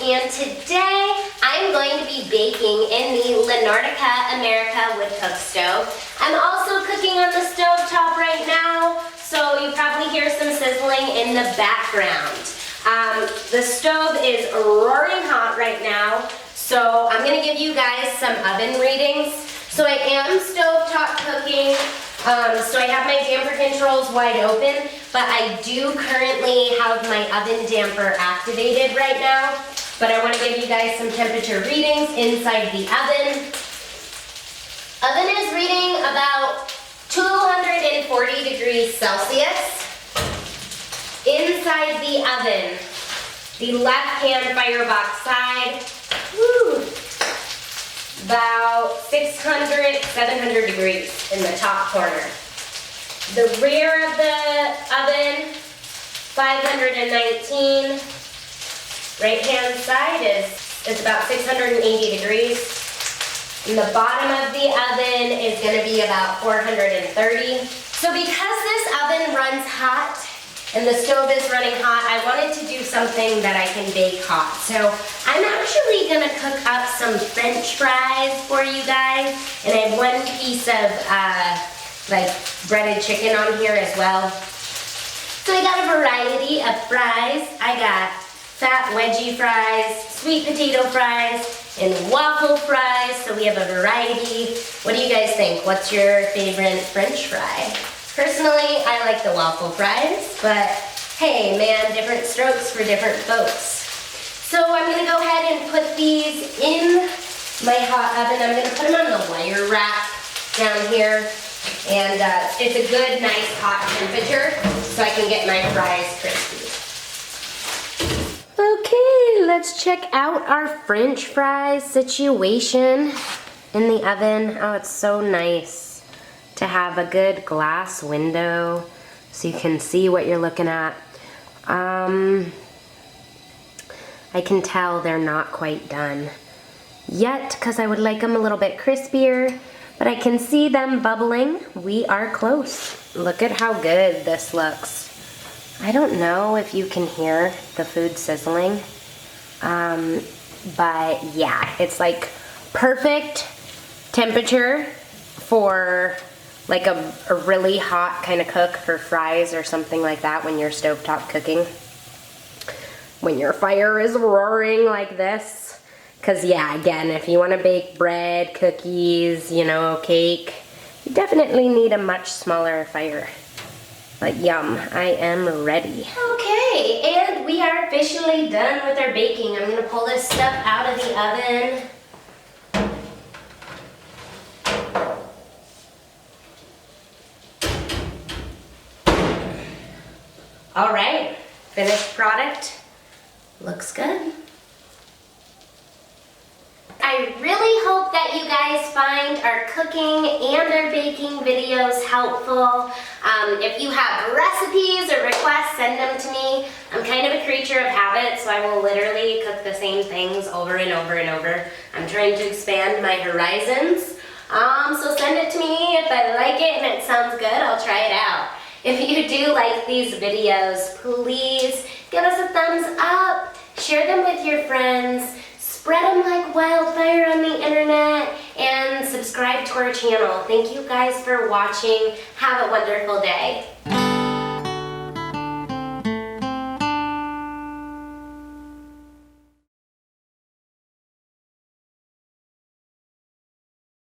and today I'm going to be baking in the Nordica America Cookstove. I'm also cooking on the stove top right now, so you probably hear some sizzling in the background. The stove is roaring hot right now, so I'm going to give you guys some oven readings. So I am stovetop cooking. So I have my damper controls wide open, but I do currently have my oven damper activated right now. But I want to give you guys some temperature readings inside the oven. Oven is reading about 240 degrees Celsius. Inside the oven, the left-hand firebox side, about 600, 700 degrees in the top corner. The rear of the oven, 519. Right-hand side is about 680 degrees. And the bottom of the oven is going to be about 430. So because this oven runs hot, and the stove is running hot, I wanted to do something that I can bake hot. So I'm actually gonna cook up some French fries for you guys. And I have one piece of like breaded chicken on here as well. So I got a variety of fries. I got fat wedgie fries, sweet potato fries, and waffle fries. So we have a variety. What do you guys think? What's your favorite French fry? Personally, I like the waffle fries, but hey man, different strokes for different folks. So I'm gonna go ahead and put these in my hot oven. I'm gonna put them on the wire rack down here. And it's a good, nice hot temperature so I can get my fries crispy. Okay, let's check out our French fries situation in the oven. Oh, it's so nice to have a good glass window so you can see what you're looking at. I can tell they're not quite done yet because I would like them a little bit crispier, but I can see them bubbling. We are close. Look at how good this looks. I don't know if you can hear the food sizzling, but yeah, it's like perfect temperature for like a really hot kind of cook for fries or something like that when you're stovetop cooking. When your fire is roaring like this. Cause yeah, again, if you wanna bake bread, cookies, you know, cake, you definitely need a much smaller fire. But yum, I am ready. Okay, and we are officially done with our baking. I'm gonna pull this stuff out of the oven. All right, finished product. Looks good. I really hope that you guys find our cooking and our baking videos helpful. If you have recipes or requests, send them to me. I'm kind of a creature of habit, so I will literally cook the same things over and over and over. I'm trying to expand my horizons. So send it to me. If I like it and it sounds good, I'll try it out. If you do like these videos, please give us a thumbs up, share them with your friends, spread them like wildfire on the internet, and subscribe to our channel. Thank you guys for watching. Have a wonderful day.